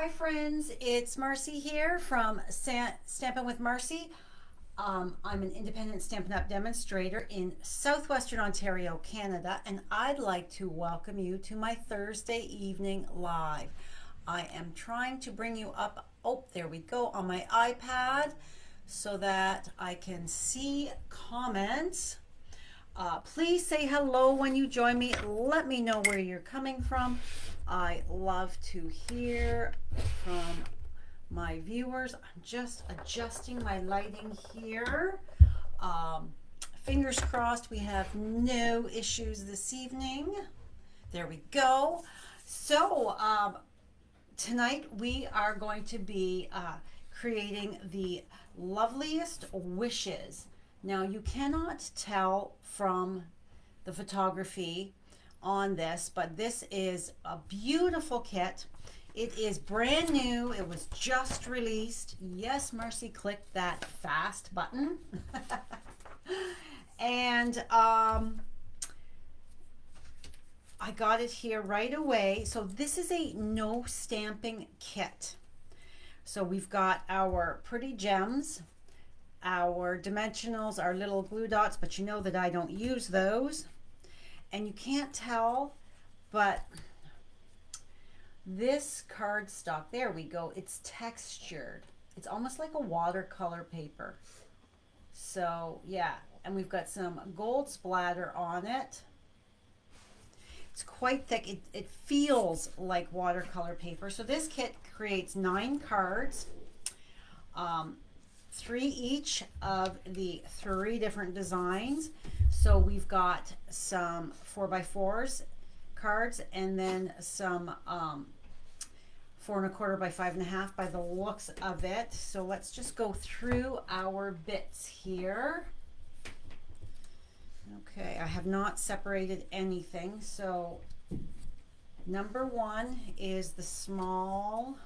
Hi friends, it's Marcy here from Stampin' with Marcy. I'm an independent Stampin' Up demonstrator in southwestern Ontario, Canada, and I'd like to welcome you to my Thursday evening live. I am trying to bring you up, oh, there we go, on my iPad so that I can see comments. Please say hello when you join me. Let me know where you're coming from. I love to hear from my viewers. I'm just adjusting my lighting here. Fingers crossed we have no issues this evening. There we go. So tonight we are going to be creating the Loveliest Wishes. Now you cannot tell from the photography on this, but this is a beautiful kit. It is brand new. It was just released. Yes, Marcy clicked that fast button. And I got it here right away. So this is a no stamping kit. So we've got our pretty gems, our dimensionals, our little glue dots, but you know that I don't use those. And you can't tell, but this cardstock, there we go, it's textured. It's almost like a watercolor paper. So yeah, and we've got some gold splatter on it. It's quite thick. It feels like watercolor paper. So this kit creates 9 cards, 3 each of the 3 different designs. So we've got some 4x4s cards and then some 4 1/4 by 5 1/2 by the looks of it. So let's just go through our bits here. Okay, I have not separated anything. So number 1 is the small.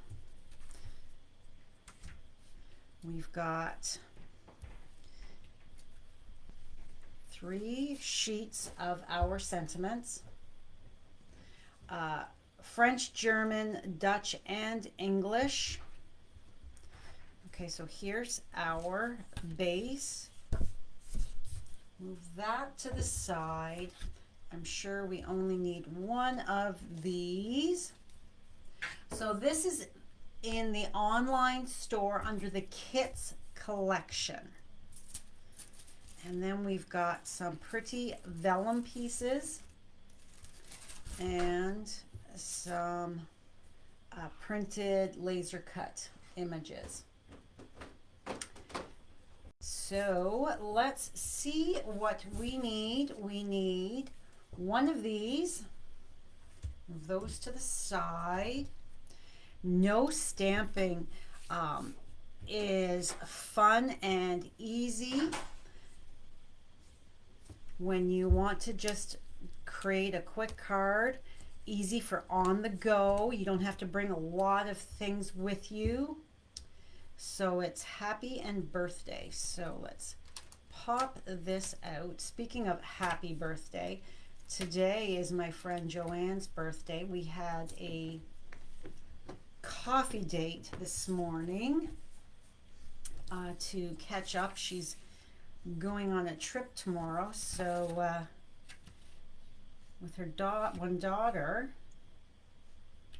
We've got 3 sheets of our sentiments, French, German, Dutch, and English. Okay, so here's our base. Move that to the side. I'm sure we only need 1 of these. So this is in the online store under the kits collection. And then we've got some pretty vellum pieces and some printed laser cut images. So let's see what we need. We need 1 of these. Move those to the side. No stamping is fun and easy when you want to just create a quick card, easy for on the go. You don't have to bring a lot of things with you. So it's happy and birthday. So let's pop this out. Speaking of happy birthday, today is my friend Joanne's birthday. We had a coffee date this morning to catch up. She's going on a trip tomorrow, so with her one daughter,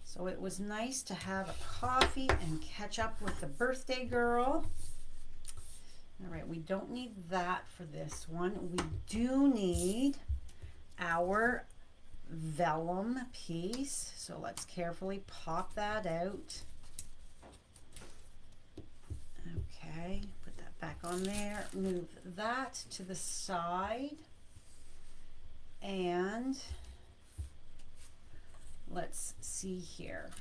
so it was nice to have a coffee and catch up with the birthday girl. All right, we don't need that for this one. We do need our vellum piece, so let's carefully pop that out. Okay, put that back on there, move that to the side, and let's see here.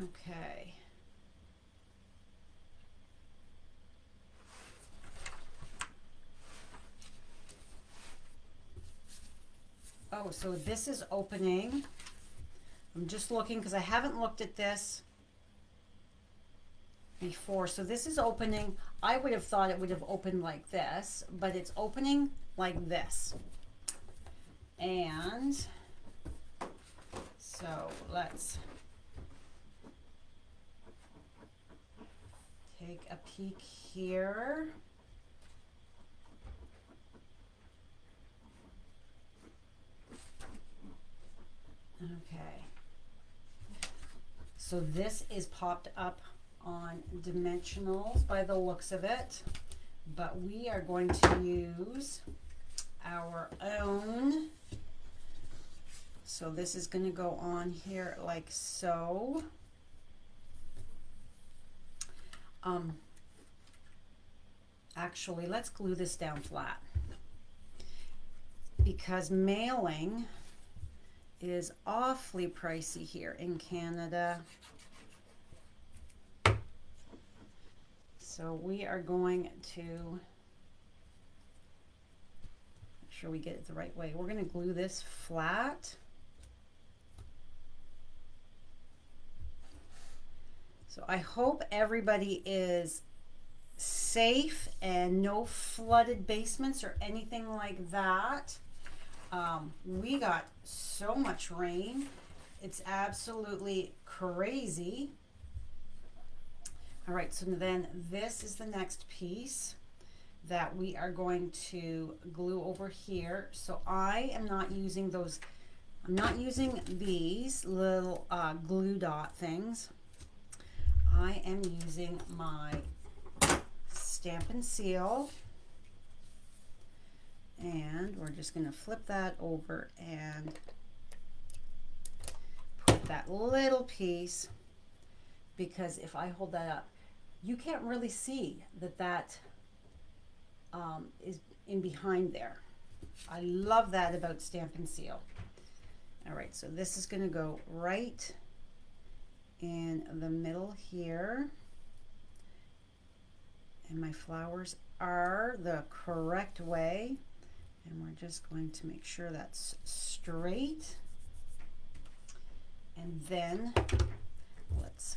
Okay. Oh, so this is opening. I'm just looking because I haven't looked at this before. So this is opening. I would have thought it would have opened like this, but it's opening like this. And so let's take a peek here. Okay. So this is popped up on dimensionals by the looks of it, but we are going to use our own. So this is going to go on here like so. Actually, let's glue this down flat because mailing is awfully pricey here in Canada. So we are going to make sure we get it the right way. We're going to glue this flat. So I hope everybody is safe and no flooded basements or anything like that. We got so much rain. It's absolutely crazy. All right, so then this is the next piece that we are going to glue over here. So I am not using those, I'm not using these little glue dot things. I am using my Stampin' Seal, and we're just going to flip that over and put that little piece, because if I hold that up, you can't really see that that is in behind there. I love that about Stampin' Seal. All right, so this is going to go right in the middle here, and my flowers are the correct way, and we're just going to make sure that's straight. And then let's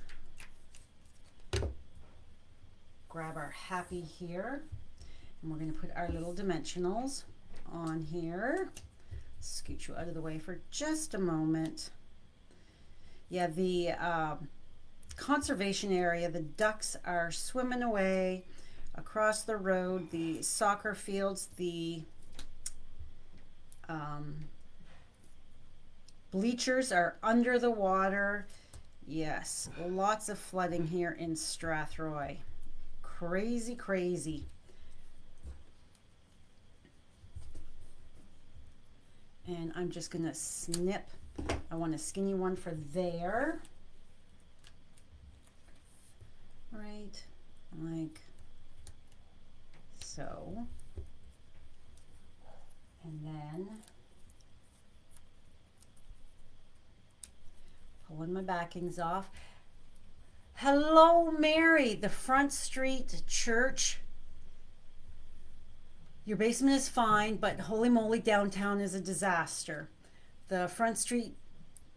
grab our happy here, and we're going to put our little dimensionals on here. Scoot you out of the way for just a moment. Yeah, the conservation area, the ducks are swimming away across the road, the soccer fields, the bleachers are under the water. Yes, lots of flooding here in Strathroy. Crazy, crazy. And I'm just gonna snip. I want a skinny one for there. Right, like so. And then pulling my backings off. Hello, Mary, the Front Street Church. Your basement is fine, but holy moly, downtown is a disaster. The Front Street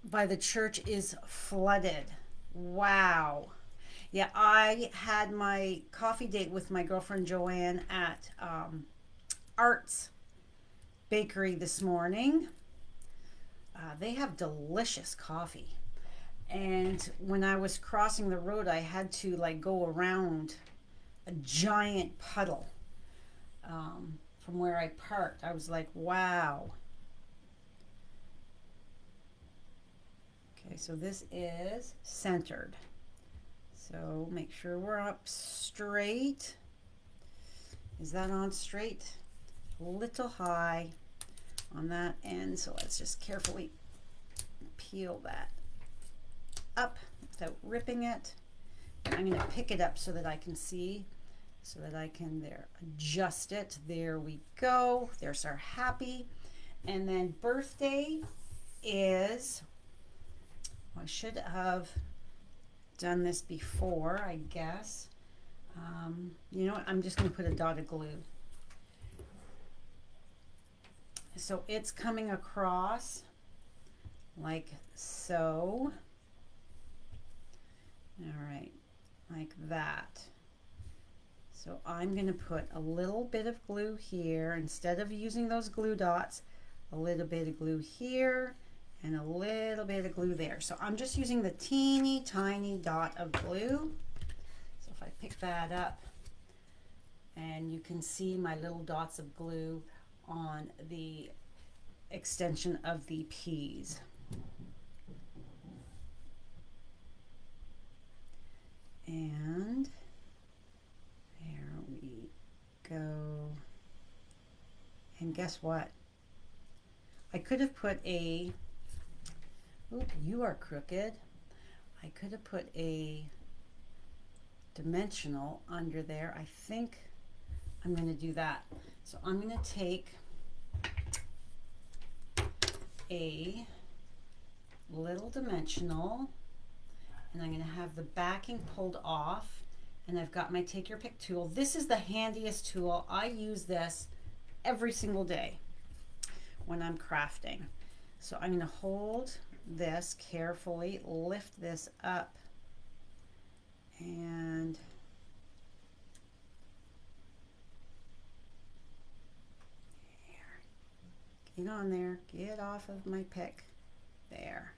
by the church is flooded. Wow. Yeah, I had my coffee date with my girlfriend Joanne at Arts Bakery this morning. They have delicious coffee. And when I was crossing the road, I had to like go around a giant puddle from where I parked. I was like, wow. Okay, so this is centered. So make sure we're up straight. Is that on straight? A little high on that end. So let's just carefully peel that up without ripping it. And I'm going to pick it up so that I can see, so that I can there adjust it. There we go. There's our happy. And then birthday is, I should have done this before, I guess. You know what? I'm just going to put a dot of glue. So it's coming across like so. All right, like that. So I'm going to put a little bit of glue here. Instead of using those glue dots, a little bit of glue here, and a little bit of glue there. So I'm just using the teeny tiny dot of glue. So if I pick that up, and you can see my little dots of glue on the extension of the peas. And there we go. And guess what? I could have put a, oop, you are crooked. I could have put a dimensional under there. I think I'm going to do that. So I'm going to take a little dimensional, and I'm going to have the backing pulled off, and I've got my take your pick tool. This is the handiest tool. I use this every single day when I'm crafting. So I'm going to hold this carefully, lift this up, and there. Get on there, get off of my pick. There.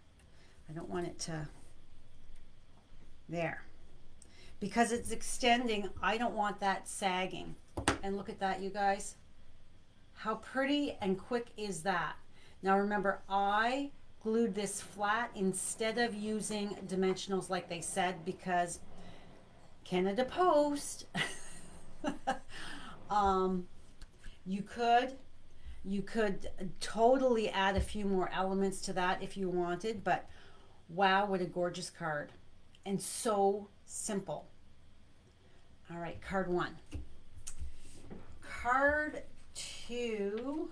I don't want it to, there. Because it's extending, I don't want that sagging. And look at that, you guys. How pretty and quick is that? Now remember, I glued this flat instead of using dimensionals like they said, because Canada Post, you could totally add a few more elements to that if you wanted, but wow, what a gorgeous card. And so simple. All right, card 1. Card 2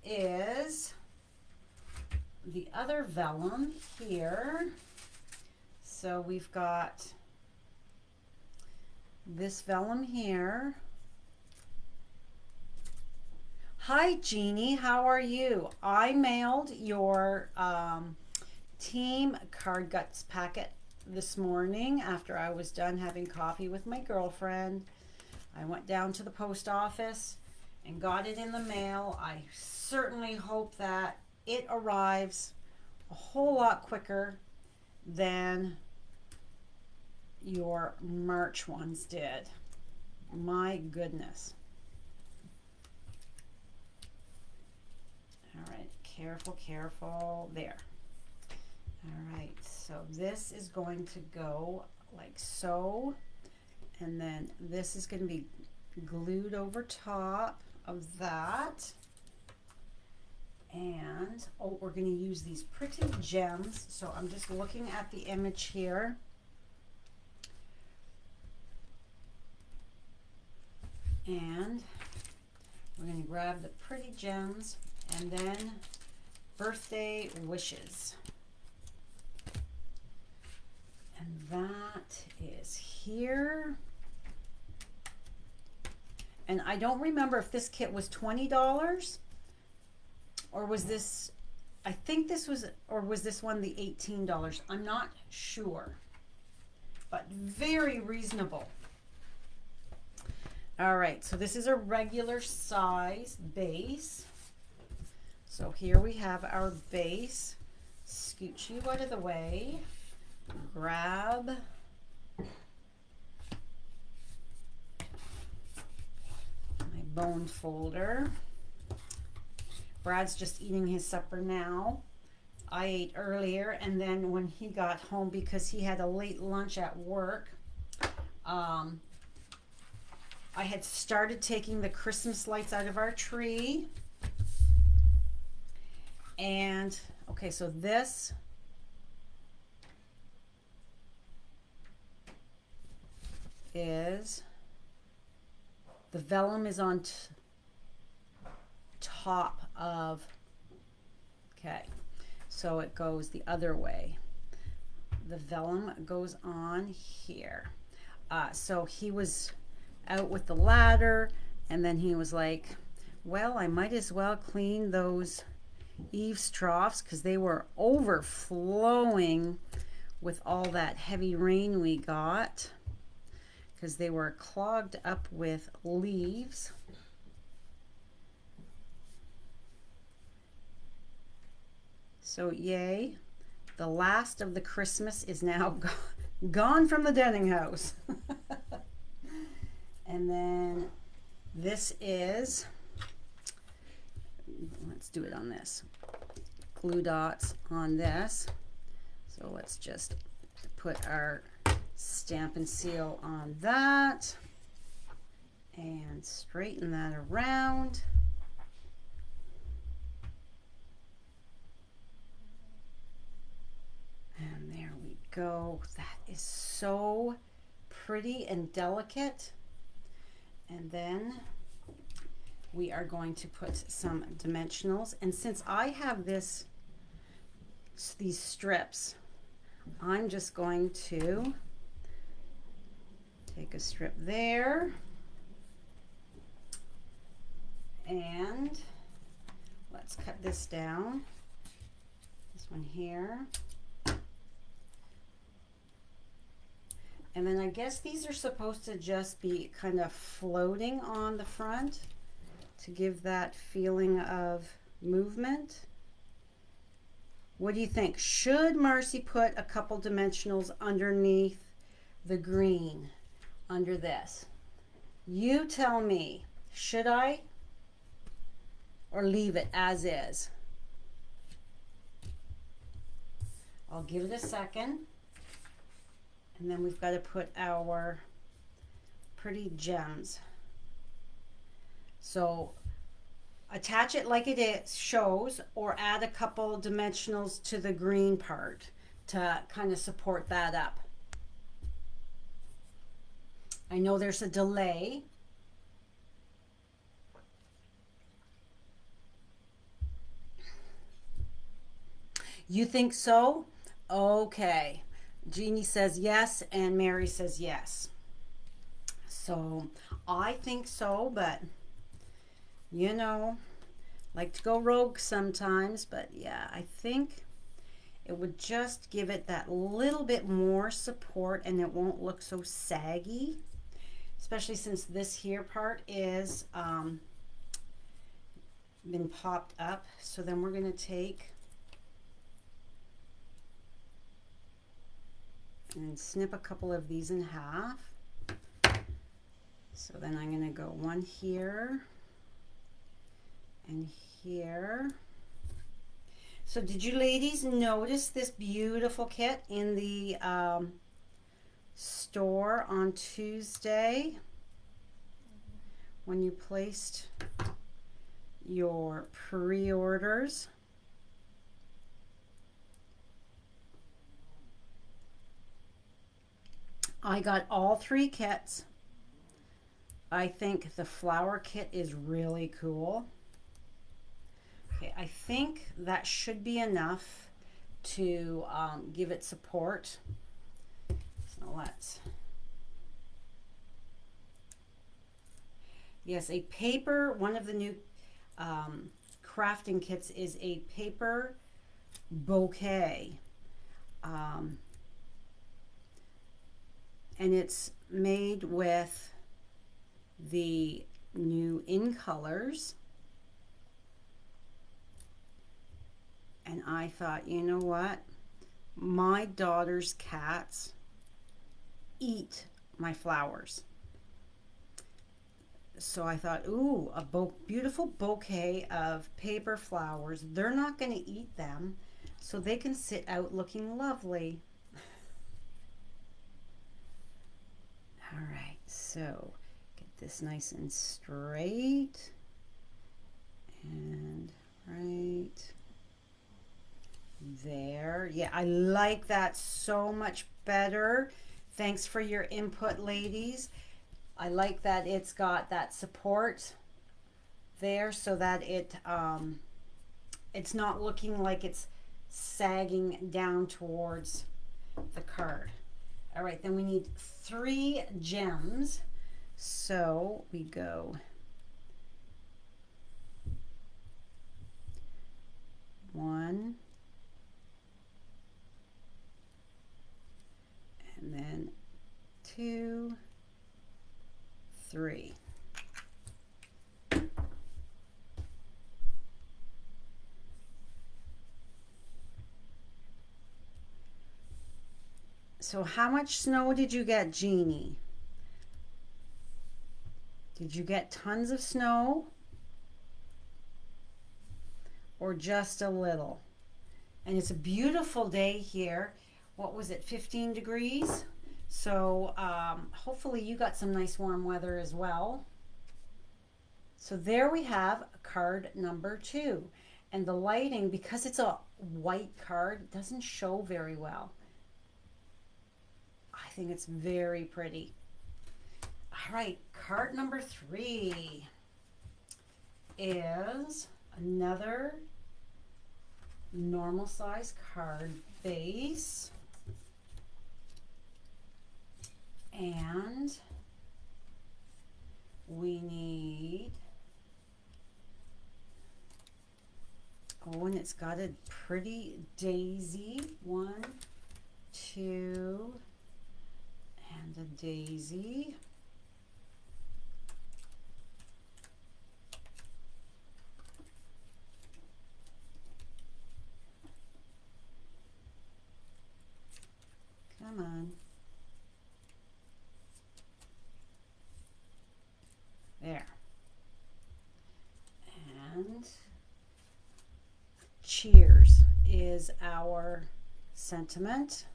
is the other vellum here. So we've got this vellum here. Hi Jeannie, how are you? I mailed your Team Card Guts packet this morning after I was done having coffee with my girlfriend. I went down to the post office and got it in the mail. I certainly hope that it arrives a whole lot quicker than your March ones did. My goodness. All right, careful, careful. There. All right, so this is going to go like so, and then this is going to be glued over top of that. And oh, we're going to use these pretty gems. So I'm just looking at the image here. And we're going to grab the pretty gems, and then birthday wishes. And that is here. And I don't remember if this kit was $20 or was this, I think this was, or was this one the $18? I'm not sure, but very reasonable. All right, so this is a regular size base. So here we have our base. Scooch you out of the way. Grab my bone folder. Brad's just eating his supper now. I ate earlier, and then when he got home, because he had a late lunch at work, I had started taking the Christmas lights out of our tree. And okay, so this is, the vellum is on top of, okay, so it goes the other way. The vellum goes on here. So he was out with the ladder, and then he was like, well, I might as well clean those eaves troughs because they were overflowing with all that heavy rain we got, because they were clogged up with leaves. So yay, the last of the Christmas is now gone from the Denning house. And then this is, let's do it on this, glue dots on this. So let's just put our stamp and seal on that and straighten that around. And there we go. That is so pretty and delicate. And then we are going to put some dimensionals. And since I have these strips, I'm just going to take a strip there and let's cut this down. This one here. And then I guess these are supposed to just be kind of floating on the front to give that feeling of movement. What do you think? Should Marcy put a couple dimensionals underneath the green, under this? You tell me, should I or leave it as is? I'll give it a second. And then we've got to put our pretty gems. So attach it like it is, shows, or add a couple dimensionals to the green part to kind of support that up. I know there's a delay. You think so? Okay. Jeannie says yes, and Mary says yes. So I think so, but you know, like to go rogue sometimes, but yeah, I think it would just give it that little bit more support and it won't look so saggy, especially since this here part is been popped up. So then we're going to take and snip a couple of these in half. So then I'm going to go one here and here. So did you ladies notice this beautiful kit in the store on Tuesday when you placed your pre-orders? I got all 3 kits. I think the flower kit is really cool. Okay, I think that should be enough to give it support. So let's. Yes, a paper, one of the new crafting kits is a paper bouquet. And it's made with the new In Colors. And I thought, you know what? My daughter's cats eat my flowers. So I thought, ooh, a beautiful bouquet of paper flowers. They're not going to eat them, so they can sit out looking lovely. All right, so get this nice and straight and right there. Yeah, I like that so much better. Thanks for your input, ladies. I like that it's got that support there so that it's not looking like it's sagging down towards the card. All right, then we need 3 gems. So we go 1, and then 2, 3. So how much snow did you get, Jeannie? Did you get tons of snow or just a little? And it's a beautiful day here. What was it, 15 degrees? So hopefully you got some nice warm weather as well. So there we have card number 2. And the lighting, because it's a white card, doesn't show very well. I think it's very pretty. All right, card number 3 is another normal size card base. And we need, oh, and it's got a pretty daisy. 1, 2, and a daisy. Come on. There. And cheers is our sentiment.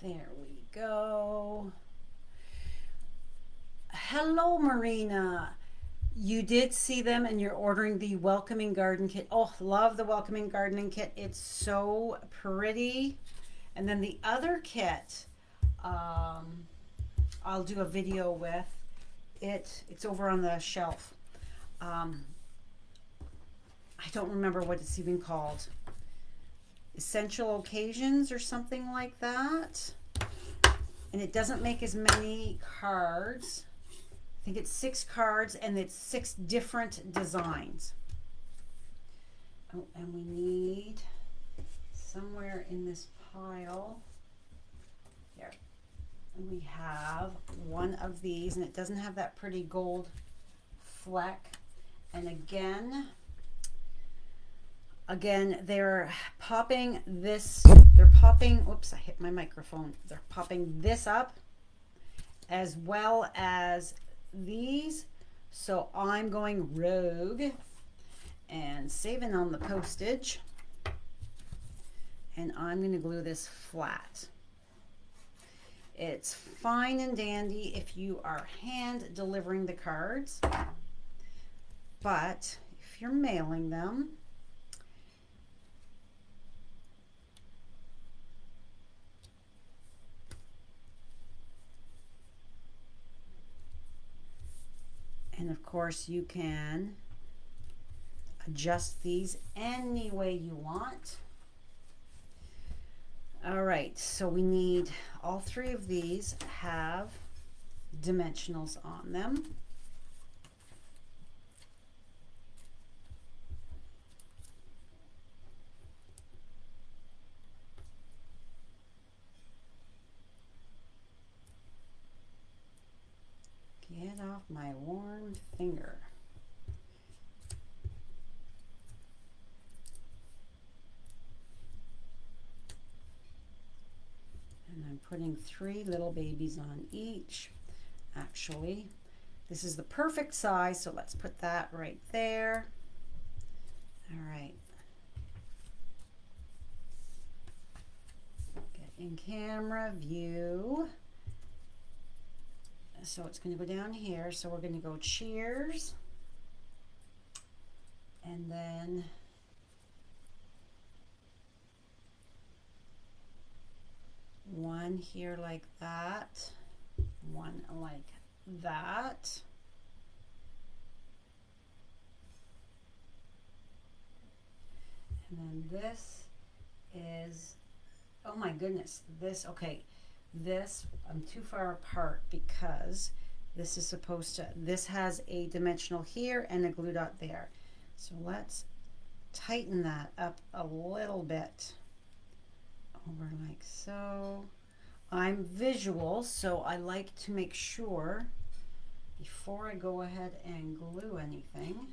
There we go. Hello, Marina. You did see them and you're ordering the Welcoming Garden Kit. Oh, love the Welcoming Gardening Kit. It's so pretty. And then the other kit, I'll do a video with it. It's over on the shelf. I don't remember what it's even called. Essential Occasions or something like that. And it doesn't make as many cards. I think it's 6 cards and it's 6 different designs. Oh, and we need somewhere in this pile. There. And we have one of these, and it doesn't have that pretty gold fleck. And again, they're popping this, oops, I hit my microphone. They're popping this up as well as these. So I'm going rogue and saving on the postage. And I'm going to glue this flat. It's fine and dandy if you are hand delivering the cards, but if you're mailing them, and of course you can adjust these any way you want. All right, so we need all 3 of these have dimensionals on them. Get off my warm finger. And I'm putting 3 little babies on each. Actually, this is the perfect size, so let's put that right there. All right. Get in camera view. So it's going to go down here. So we're going to go cheers. And then one here like that, one like that. And then this is, oh my goodness, this, okay, this, I'm too far apart because this is supposed to, this has a dimensional here and a glue dot there. So let's tighten that up a little bit. Over like so. I'm visual, so I like to make sure before I go ahead and glue anything.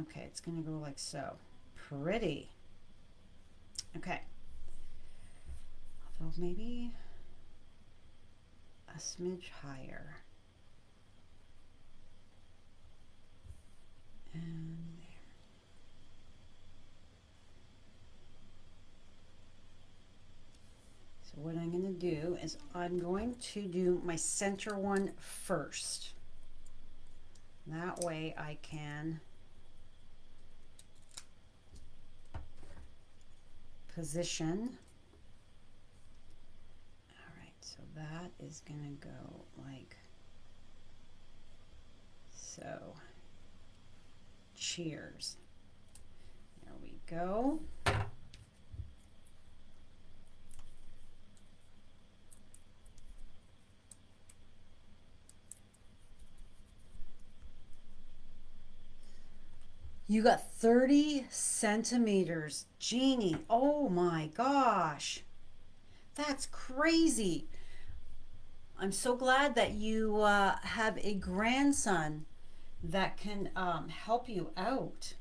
Okay, it's going to go like so. pretty. Okay. So maybe a smidge higher. And there. So what I'm going to do is I'm going to do my center one first. That way I can position. All right, so that is going to go like so. Cheers. There we go. You got 30 centimeters, Jeannie. Oh my gosh. That's crazy. I'm so glad that you have a grandson that can help you out,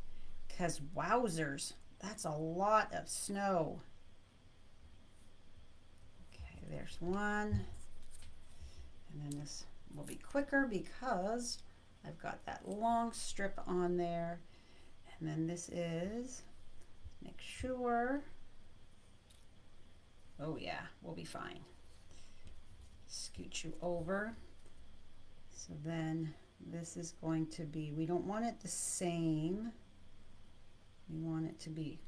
because wowzers, that's a lot of snow. Okay, there's one. And then this will be quicker because I've got that long strip on there. And then this is, make sure, oh yeah, we'll be fine. Scoot you over. So then this is going to be, we don't want it the same. We want it to be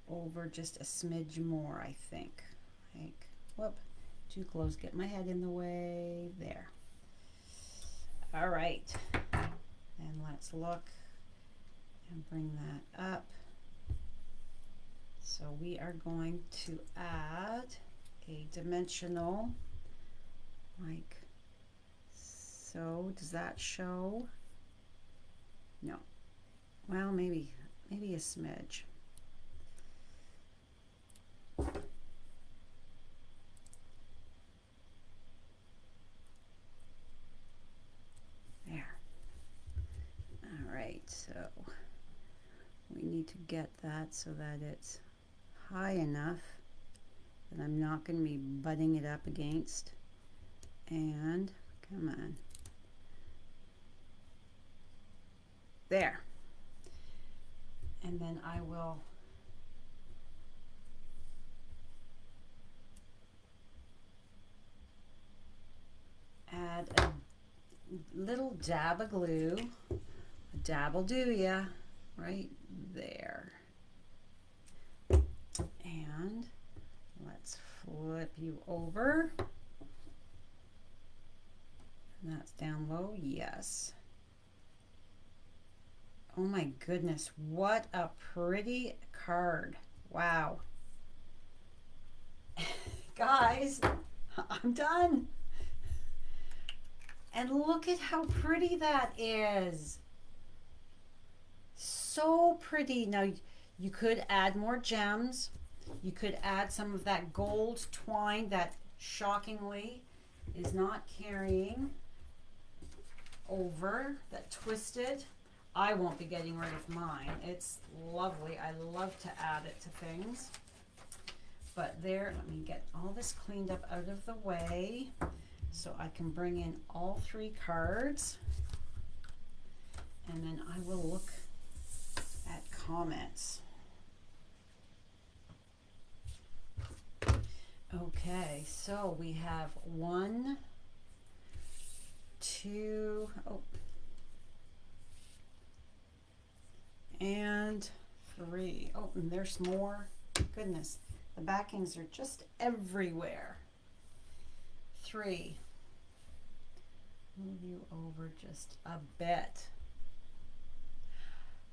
over just a smidge more, I think. Like, whoop, too close, get my head in the way. There. All right. And let's look and bring that up. So we are going to add a dimensional, like so. Does that show? No. Well, maybe a smidge. There. All right, so we need to get that so that it's high enough that I'm not going to be butting it up against. And come on. There. And then I will add a little dab of glue. A dab will do ya, right there. And let's flip you over. And that's down low, yes. Oh my goodness, what a pretty card. Wow. Guys, I'm done. And look at how pretty that is. So pretty. Now, you could add more gems. You could add some of that gold twine that shockingly is not carrying over, that twisted. I won't be getting rid of mine. It's lovely. I love to add it to things. But there, let me get all this cleaned up out of the way so I can bring in all three cards. And then I will look at comments. Okay, so we have 1, 2, oh, and 3. Oh, and there's more. Goodness, the backings are just everywhere. 3. Move you over just a bit.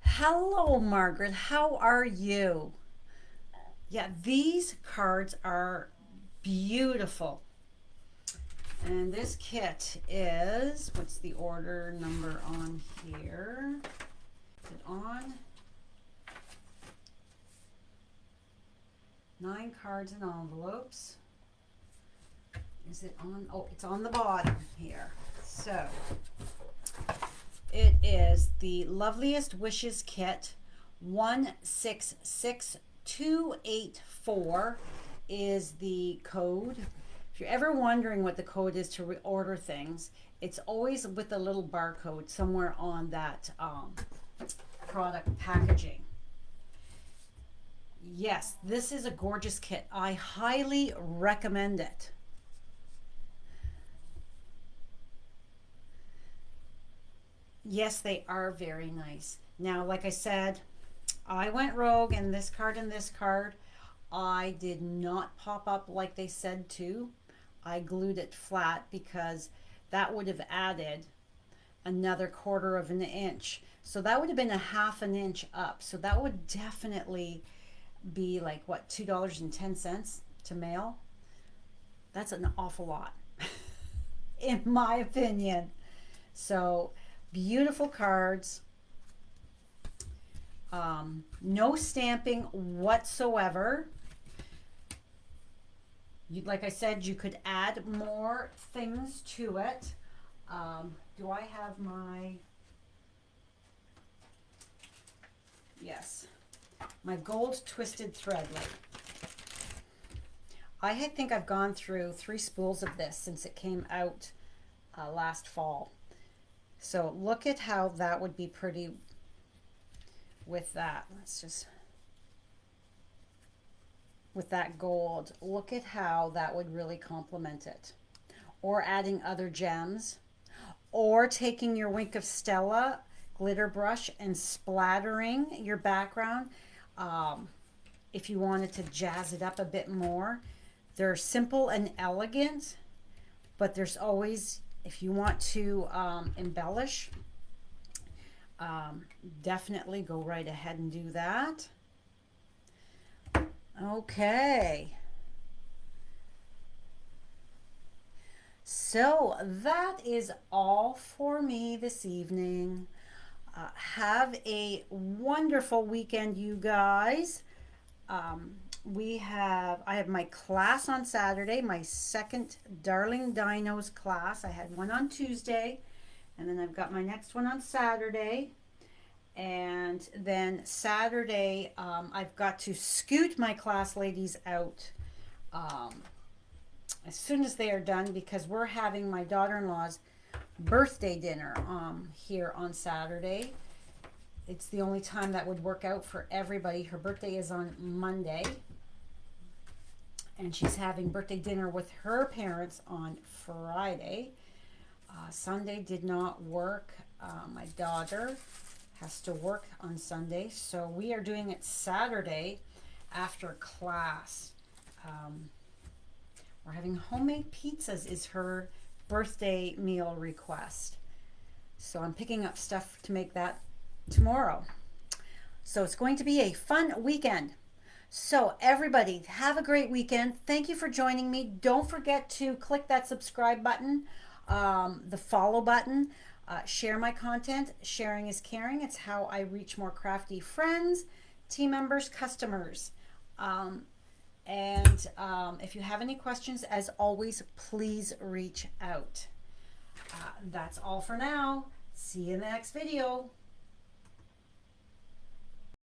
Hello, Margaret. How are you? Yeah, these cards are beautiful. And this kit is, what's the order number on here? Is it on? 9 cards and envelopes. Is it on? Oh, it's on the bottom here. So, it is the Loveliest Wishes Kit, 166284 is the code. If you're ever wondering what the code is to reorder things, it's always with a little barcode somewhere on that product packaging. Yes, this is a gorgeous kit. I highly recommend it. Yes, they are very nice. Now, like I said, I went rogue and this card and this card. I did not pop up like they said to. I glued it flat because that would have added another 1/4 of an inch. So that would have been a 1/2 an inch up. So that would definitely be like what, $2.10 to mail. That's an awful lot in my opinion. So beautiful cards. No stamping whatsoever. Like I said, you could add more things to it. Do I have my, yes, my gold twisted thread. I think I've gone through 3 spools of this since it came out last fall. So look at how that would be pretty with that. Let's just, with that gold, look at how that would really complement it. Or adding other gems, or taking your Wink of Stella glitter brush and splattering your background. If you wanted to jazz it up a bit more, they're simple and elegant, but there's always, if you want to embellish, definitely go right ahead and do that. Okay. So that is all for me this evening. Have a wonderful weekend, you guys. I have my class on Saturday, my second Darling Dinos class. I had one on Tuesday, and then I've got my next one on Saturday. And then Saturday, I've got to scoot my class ladies out as soon as they are done, because we're having my daughter-in-law's birthday dinner here on Saturday. It's the only time that would work out for everybody. Her birthday is on Monday, and she's having birthday dinner with her parents on Friday. Sunday did not work. My daughter has to work on Sunday, so we are doing it Saturday after class. We're having homemade pizzas is her birthday meal request. So I'm picking up stuff to make that tomorrow. So it's going to be a fun weekend. So everybody, have a great weekend. Thank you for joining me. Don't forget to click that subscribe button, the follow button. Share my content. Sharing is caring. It's how I reach more crafty friends, team members, customers. If you have any questions, as always, please reach out. That's all for now. See you in the next video.